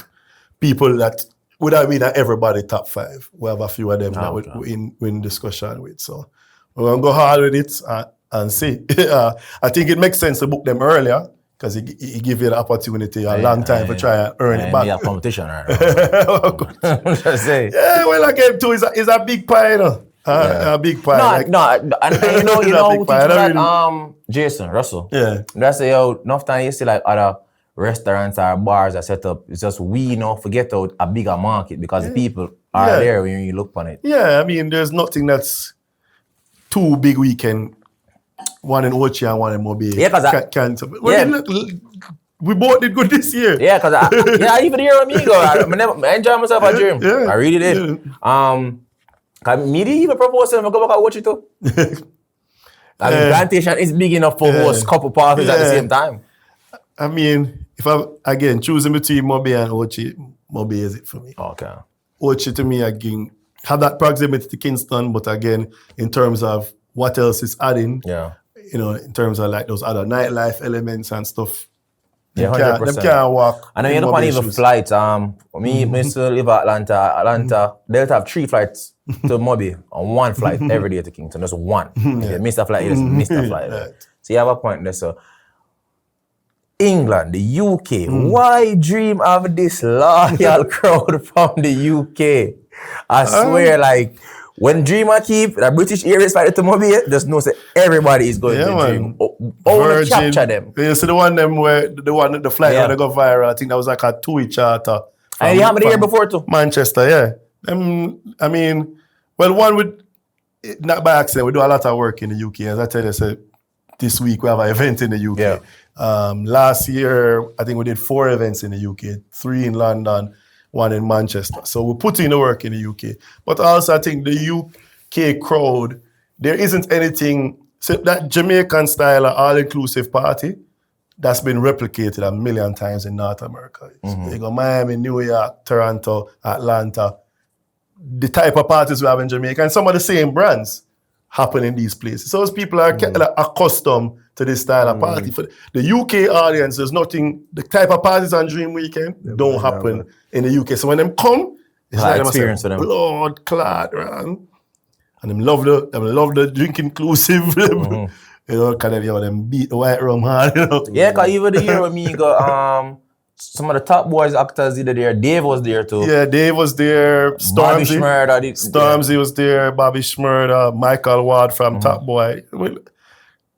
Speaker 2: people that would have been at everybody top 5. We have a few of them that we're in discussion with. So we're going to go hard with it and see. I think it makes sense to book them earlier because it gives you the opportunity a long time to try and earn it back.
Speaker 1: Yeah, competition right
Speaker 2: now. Yeah, well, again, too, it's a big pie, you know. A big pie.
Speaker 1: And you know, that, Jason Russell.
Speaker 2: Yeah.
Speaker 1: That's enough time you see like other restaurants or bars are set up. It's just we forget out a bigger market because people are there when you look on it.
Speaker 2: Yeah, I mean, there's nothing that's too big weekend. One in Ochi and one in Mobay.
Speaker 1: Yeah, because
Speaker 2: we both did good this year.
Speaker 1: Yeah, because I even hear me go. I enjoy myself at gym. I really did. Cause me didn't even propose to them to go back and watch it too. I mean, Plantation is big enough for host couple parties at the same time.
Speaker 2: I mean, if I'm choosing between Mobay and Ochi, Mobay is it for me.
Speaker 1: Okay.
Speaker 2: Ochi to me again have that proximity to Kingston, but again, in terms of what else is adding, you know, in terms of like those other nightlife elements and stuff.
Speaker 1: Yeah, 100%.
Speaker 2: Them can't walk.
Speaker 1: And then you don't want even flights. Me still live at Atlanta. Atlanta, they'll have 3 flights to Mobay and 1 flight every day to Kingston. Just 1. If you miss a flight, you just miss a flight. So you have a point there. So England, the UK, why Dream have this loyal crowd from the UK? I swear, like, when Dream keep the British Airways flight to Mobay, just know that everybody is going to Dream. Only capture them.
Speaker 2: You see the flight where they go viral, I think that was like a 2-week charter
Speaker 1: And it happened the year before too.
Speaker 2: Manchester, yeah. I mean, well, one would, not by accident, we do a lot of work in the UK. As I tell you, so this week we have an event in the UK.
Speaker 1: Yeah.
Speaker 2: Last year, I think we did 4 events in the UK, 3 in London, 1 in Manchester. So we put in the work in the UK. But also, I think the UK crowd, there isn't anything, so that Jamaican style of all-inclusive party, that's been replicated a million times in North America. You go Miami, New York, Toronto, Atlanta. The type of parties we have in Jamaica, and some of the same brands happen in these places. So as people are accustomed to this style of party. For the UK audience, there's nothing, the type of parties on Dream Weekend don't happen in the UK. So when them come, it's like
Speaker 1: experience for them.
Speaker 2: Blood clot, man. And them love the drink inclusive. You know, kind of, them beat the white rum hard, you know.
Speaker 1: Yeah, because even the year when me got some of the top boys actors either there, Dave was there too.
Speaker 2: Yeah, Dave was there.
Speaker 1: Bobby Schmurda.
Speaker 2: Stormzy was there. Bobby Schmurda, Michael Ward from Top Boy.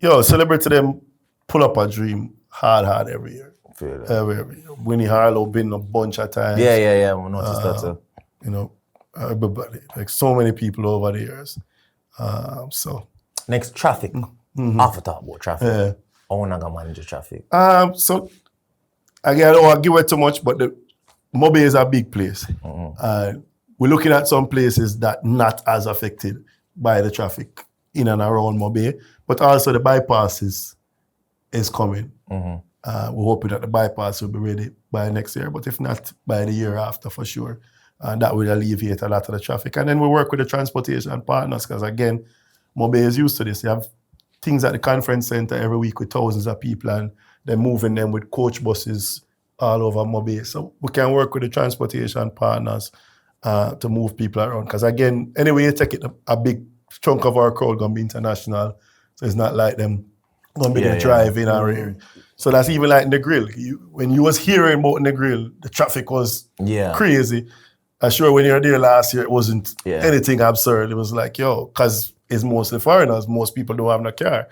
Speaker 2: Yo, celebrity them pull up a dream hard every year. Every year. Winnie Harlow been a bunch of times.
Speaker 1: Yeah. We noticed that too.
Speaker 2: You know, everybody. Like so many people over the years. So.
Speaker 1: Next, traffic. Half a talk about traffic.
Speaker 2: Yeah.
Speaker 1: I want to manage the traffic.
Speaker 2: So, again, I don't want to give it too much, but the Mobay is a big place. We're looking at some places that not as affected by the traffic in and around Mobay, but also the bypass is coming. We're hoping that the bypass will be ready by next year, but if not, by the year after for sure. And that will alleviate a lot of the traffic. And then we work with the transportation partners because, again, Mobay is used to this. You have things at the conference center every week with thousands of people, and they're moving them with coach buses all over Mobay. So we can work with the transportation partners to move people around. Because again, anyway, you take it, a big chunk of our crowd going to be international. So it's not like them going to be there driving or So that's even like in the grill. When you was hearing about in the grill, the traffic was crazy. I'm sure when you were there last year, it wasn't anything absurd. It was like, because it's mostly foreigners. Most people don't have no car.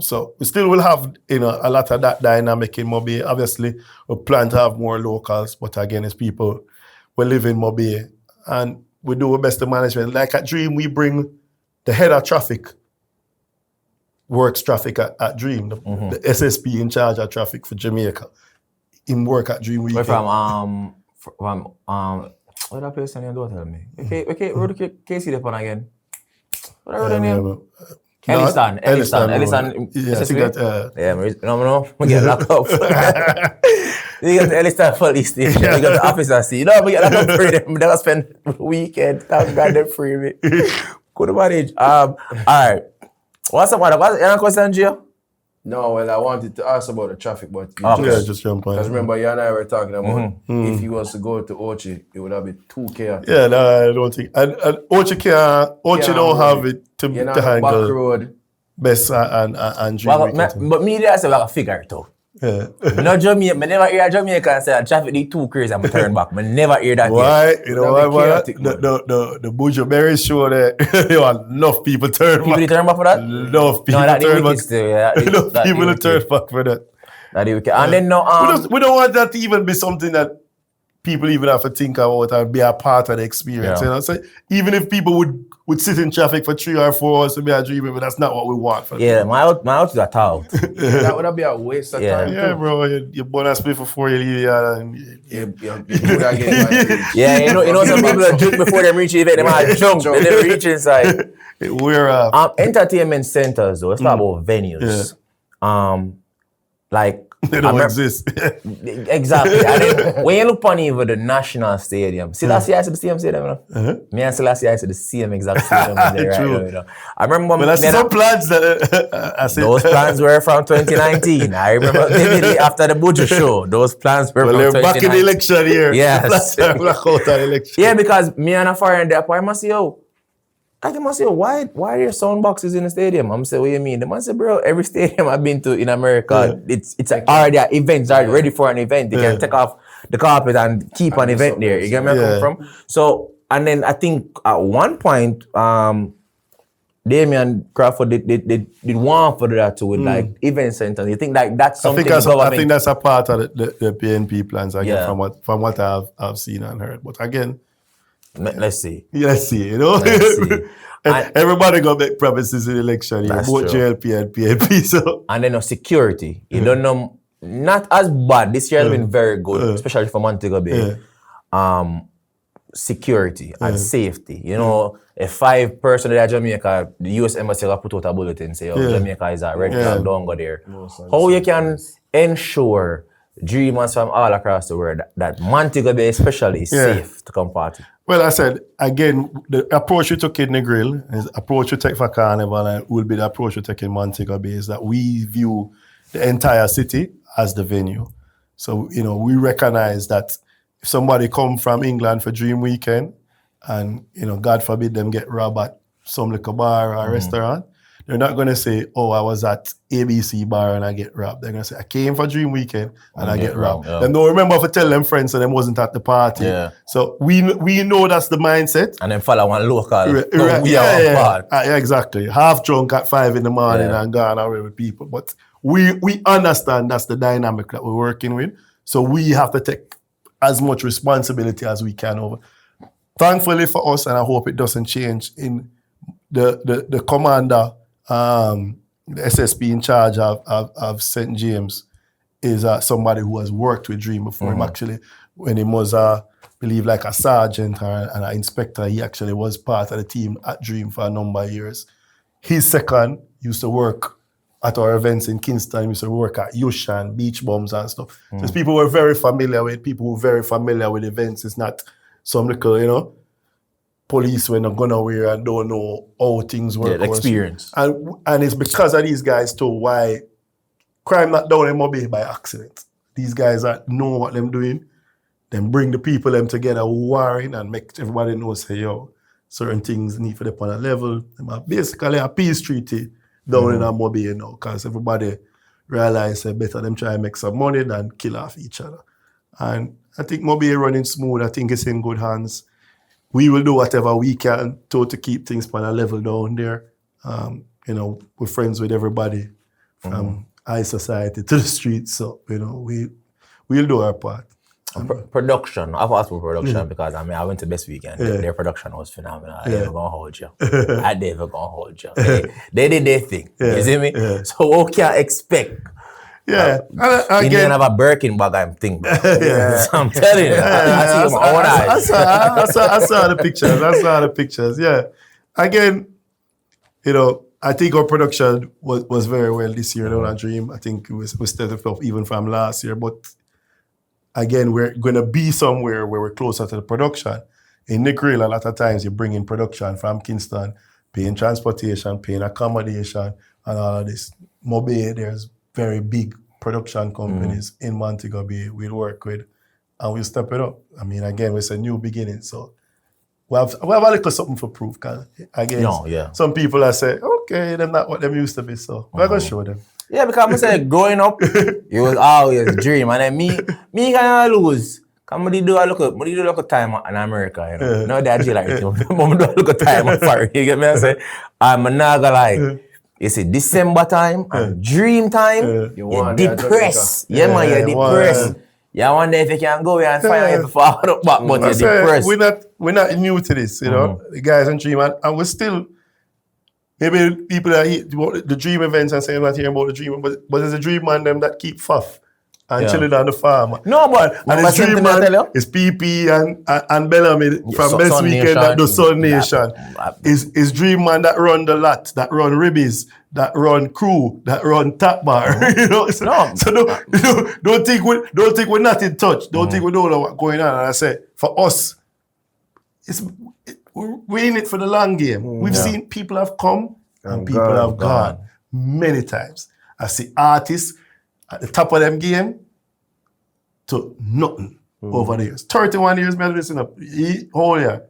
Speaker 2: So we still will have, a lot of that dynamic in Mobay. Obviously, we plan to have more locals, but again, it's people who live in Mobay. And we do our best to management. Like at Dream, we bring the head of traffic, works traffic at Dream, the SSP in charge of traffic for Jamaica, in work at Dream Weekend.
Speaker 1: We're from what that place name? Don't tell me. Okay, where the KC the pan again? Whatever the name. Elliston.
Speaker 2: Yeah, I think that.
Speaker 1: No, we get locked up. You got the Elliston police station. You got the officer see. No, we get locked up for them. They was spend weekend. Thank God they free me. Good manage. All right. What's up, man? What's your question, Gio?
Speaker 3: No, well, I wanted to ask about the traffic, but
Speaker 2: just jump on.
Speaker 3: Because remember, you and I were talking about if you was to go to Ochi, it would have been 2K.
Speaker 2: Yeah, no, I don't think. And Ochi don't have it to handle.
Speaker 3: Back road.
Speaker 2: Best and Dream
Speaker 1: but me, I say, I figure it out.
Speaker 2: Yeah.
Speaker 1: No Jamaica, I never hear a Jamaican say traffic is too crazy, I'm turn back. I never hear that.
Speaker 2: Why? You know why? The Buju Berry show that there are enough people turn back.
Speaker 1: People turn back for that?
Speaker 2: Enough people turn back. Enough people turn back for that.
Speaker 1: That is wicked. And then no,
Speaker 2: we don't want that to even be something that people even have to think about and be a part of the experience. You know? So even if people would sit in traffic for 3 or 4 hours to be a dream, but that's not what we want. For
Speaker 1: my out is a towel.
Speaker 3: That would be a waste of time.
Speaker 2: Yeah, bro. You're born and split for 4 years.
Speaker 3: You
Speaker 1: know some people that drink before they reach the event, they might jump, they never reach inside.
Speaker 2: We're
Speaker 1: entertainment centers though, let's talk about venues. Like
Speaker 2: they don't exist.
Speaker 1: Exactly. And then, when you look on even the national stadium, see last year I said the same stadium, Me and last year I said the same exact stadium there,
Speaker 2: True.
Speaker 1: Right now, I remember
Speaker 2: when I see some plans that I said
Speaker 1: those plans were from 2019. I remember vividly after the Buju show, those plans were from 2019.
Speaker 2: Back in the election year.
Speaker 1: Yes.
Speaker 2: Blackout election.
Speaker 1: Yeah, because me and a foreign there, I must say, why are there sound boxes in the stadium? I'm saying, what do you mean? The man said, bro, every stadium I've been to in America, it's already an event, it's already ready for an event. They can take off the carpet and keep an event there. You get where I'm coming from? So, and then I think at one point, the Damien Crawford did want for that too with like event centers. You think like that's something
Speaker 2: I think that's a part of the PNP plans again
Speaker 1: Yeah.
Speaker 2: from what I've seen and heard. But again,
Speaker 1: Let's see.
Speaker 2: let's see, you know.
Speaker 1: Let's see.
Speaker 2: And everybody got make promises in the election here,
Speaker 1: That's
Speaker 2: both
Speaker 1: true.
Speaker 2: JLP and PNP. So
Speaker 1: And then security. You don't know, not as bad. This year has been very good, especially for Montego Bay. Security and safety. You know, a 5 person at Jamaica, the US Embassy will put out a bulletin say, Jamaica is at red flag, don't go there. How you can ensure dreamers from all across the world that Montego Bay especially is safe to come party?
Speaker 2: well, I said again, the approach we took in the grill is the approach we take for Carnival and will be the approach we take in Montego Bay is that we view the entire city as the venue. So, you know, we recognize that if somebody come from England for Dream Weekend and, you know, God forbid them get robbed at some little bar or restaurant, they're not going to say, oh, I was at ABC bar and I get robbed. They're going to say, I came for Dream Weekend and I get robbed.
Speaker 1: Yeah.
Speaker 2: Then they'll remember to tell them friends so them wasn't at the party.
Speaker 1: Yeah.
Speaker 2: So we know that's the mindset.
Speaker 1: And then follow one local.
Speaker 2: Yeah, exactly. Half drunk at 5 in the morning and gone away with people. But we understand that's the dynamic that we're working with. So we have to take as much responsibility as we can over. Thankfully for us, and I hope it doesn't change, in the commander, the SSP in charge of St. James is somebody who has worked with Dream before. Him actually, when he was, believe like a sergeant or an inspector, he actually was part of the team at Dream for a number of years. His second used to work at our events in Kingston. He used to work at Yusha and Beach Bums and stuff. So people were very familiar with, people who were very familiar with events. It's not some little, you know, police when they're gonna wear and don't know how things work.
Speaker 1: Yeah, experience.
Speaker 2: And it's because of these guys too why crime not down in Mobay by accident. These guys know what them doing. Then bring the people them together warring and make everybody know say, yo, certain things need to be on a level. Them are basically a peace treaty down in Mobay, you know, because everybody realize better them try and make some money than kill off each other. And I think Mobay running smooth. I think it's in good hands. We will do whatever we can to keep things on a level down there. You know, we're friends with everybody from high society to the streets. So, you know, we'll do our part.
Speaker 1: Production. I've asked for production because I went to Best Weekend. Their production was phenomenal. They're never gonna hold you. I'm never gonna hold you. They did their thing. You see me? So what can I expect?
Speaker 2: Yeah.
Speaker 1: You didn't have a Birkin bag, I'm thinking. So I'm telling you. I see with my own eyes.
Speaker 2: I saw the pictures. I saw the pictures. Yeah. Again, you know, I think our production was very well this year. Don't I dream? I think it was stepped up even from last year. But again, we're going to be somewhere where we're closer to the production. In the grill, a lot of times you bring in production from Kingston, paying transportation, paying accommodation, and all of this. Mobay, there's very big production companies in Montego Bay we'll work with, and we'll step it up. I mean, again, it's a new beginning, so we have a little something for proof. Cause again, some people are saying, okay, they're not what them used to be, so we're going to show them.
Speaker 1: Yeah, because I say growing up, it was always a dream. And then me kind of lose. Because I do a look at time in America, you know. Now that I like it. I do a look at time on fire. You get me? I say, I'm not gonna lie. You see, December time and dream time, you're depressed. Yeah, man, you're depressed. You wonder if you can go and find out if you fall up back, but you're depressed.
Speaker 2: We're not new to this, you know. The guys in Dream, and we're still. Maybe people that hear the dream events and saying not hearing about the dream, but there's a dream man them that keep fuff and chilling on the farm.
Speaker 1: No, but
Speaker 2: and his dream man is PP and Bellamy from Best Weekend that do Sun Nation. Is dream man that run the lot, that run Ribbies, that run Crew, that run Tap Bar. You know, so don't think we're not in touch. Don't think we don't know what's going on. And I say for us, we're in it for the long game. We've seen people have come and people have gone many times. I see artists at the top of them game to nothing. over the years. 31 years, me listen up. Whole year.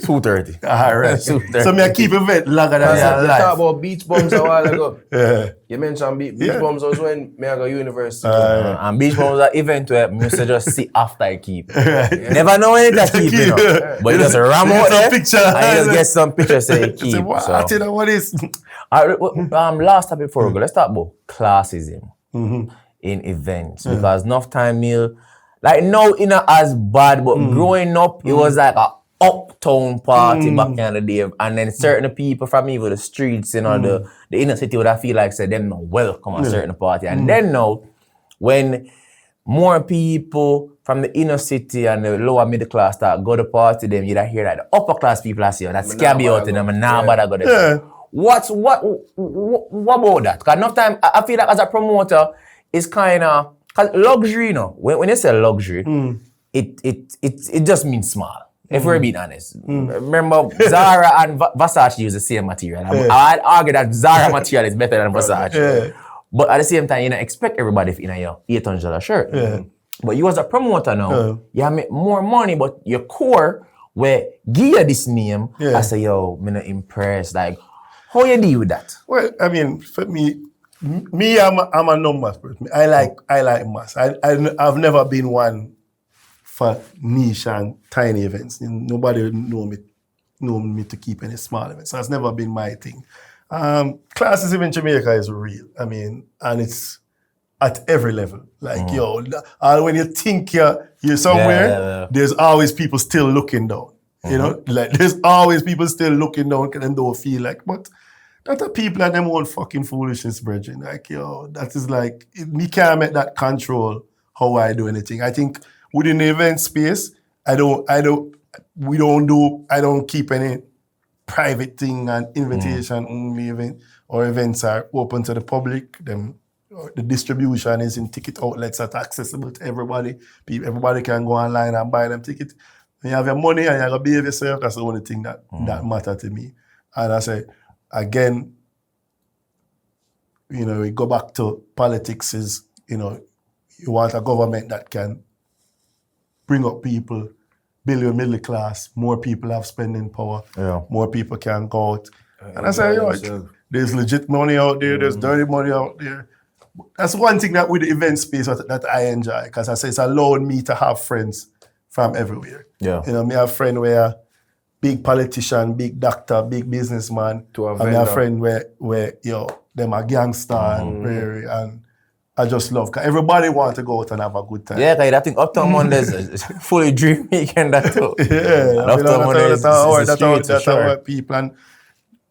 Speaker 1: 230.
Speaker 2: All right.
Speaker 1: 230.
Speaker 2: So me I keep event longer than
Speaker 3: You
Speaker 2: your life.
Speaker 3: talk about beach bums a while ago.
Speaker 2: Yeah.
Speaker 3: You mentioned beach bums was when me I go university.
Speaker 1: And beach bums are event where me used to just sit after I keep. Never know when it keep, you know. But you just ram out there
Speaker 2: picture.
Speaker 1: and you just get some pictures say you keep.
Speaker 2: What?
Speaker 1: So.
Speaker 2: I tell you what is.
Speaker 1: Last time before we go, let's talk about classism in events because enough time meal, like now it's not as bad, but growing up it was like a uptown party back in the day, and then certain people from even the streets, you know, the inner city would I feel like say them not welcome a certain party, and then now when more people from the inner city and the lower middle class start go to party, them you'd hear that the upper class people are saying that scabby out in them and now bother go there. What about that? Because enough time I feel like as a promoter it's kind of luxury, you know. When you say luxury, it just means small. If we're being honest. Remember, Zara and Versace use the same material. I'd argue that Zara material is better than Versace. But at the same time, you don't expect everybody in your $800 shirt. But you as a promoter now, you make more money, but your core where give you this name, I say, yo, I'm not impressed. Like, how you deal with that?
Speaker 2: Well, I mean, for me, I'm a numbers person. I like mass. I've never been one for niche and tiny events. Nobody know me to keep any small events. So that's never been my thing. Classism in Jamaica is real. I mean, and it's at every level. Like, yo, when you think you're somewhere, there's always people still looking down. You know, like there's always people still looking down and don't feel like, but that are people and them own fucking foolishness, brethren. Like, yo, that is like, me can't make that control how I do anything. I think within the event space, I don't keep any private thing and invitation only event or events are open to the public. The distribution is in ticket outlets that are accessible to everybody. Everybody can go online and buy them tickets. When you have your money and you have to behave yourself, that's the only thing that matters to me. And I say, again, you know, we go back to politics is, you know, you want a government that can bring up people, build your middle class, more people have spending power, more people can go out. And I say, yo, there's legit money out there, there's dirty money out there. That's one thing that with the event space that I enjoy, because I say it's allowed me to have friends from everywhere. You know, me have a friend where big politician, big doctor, big businessman. And me have a friend where yo, them a gangster and I just love, because everybody want to go out and have a good time.
Speaker 1: Yeah, I think Uptown Mondays is fully dream weekend that too.
Speaker 2: Uptown Mondays that's our people. And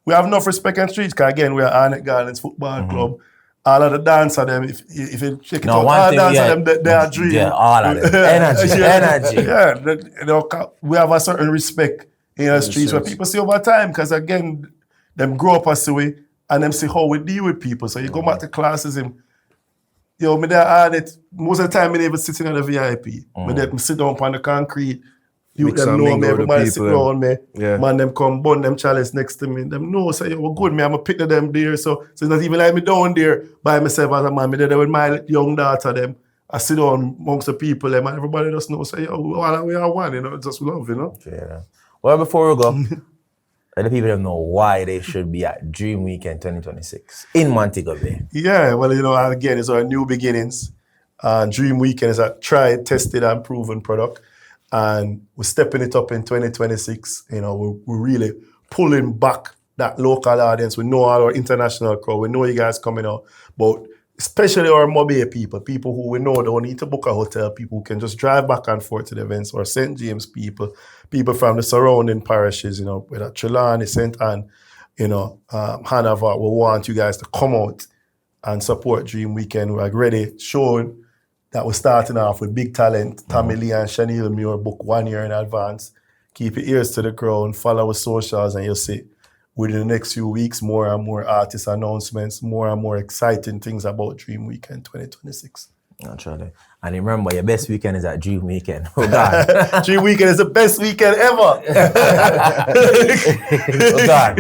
Speaker 2: we have enough respect in the streets, because again, we are Arnett Gardens Football Club. All of the dancers, them, if you check it out, all dancers, them, they are dream.
Speaker 1: Yeah, all of them. Energy.
Speaker 2: Yeah, you know, we have a certain respect in the streets where people see over time, because again, them grow up as way and them see how we deal with people. So you go back to classism. Yo, me there hard it. Most of the time, I never sitting in the VIP. Me there sit down on the concrete. You them know me, everybody sit around me. Man, them come bun them chalice next to me. Them know, say, yo, good, me, I'm a pick them there. So it's not even like me down there by myself as a man. Me there with my young daughter, them. I sit down amongst the people, them, and everybody just know, say, yo, we are one, you know, just love, you know.
Speaker 1: Yeah. Well, before we go, let the people don't know why they should be at Dream Weekend 2026 in Montego Bay.
Speaker 2: Yeah, well, you know, again, it's our new beginnings. Dream Weekend is a tried, tested, and proven product. And we're stepping it up in 2026. You know, we're really pulling back that local audience. We know all our international crowd. We know you guys coming out. But especially our Mobay people who we know don't need to book a hotel, people who can just drive back and forth to the events, or St. James people from the surrounding parishes, you know, whether Trelawney, St. Anne, you know, Hanover. We want you guys to come out and support Dream Weekend. We're already showing that we're starting off with big talent. Tommy Lee and Shaniel Muir book 1 year in advance. Keep your ears to the ground, follow our socials, and you'll see within the next few weeks, more and more artist announcements, more and more exciting things about Dream Weekend 2026.
Speaker 1: Naturally. And remember, your best weekend is at Dream Weekend. Oh, God.
Speaker 2: Dream Weekend is the best weekend ever.
Speaker 1: Oh, God.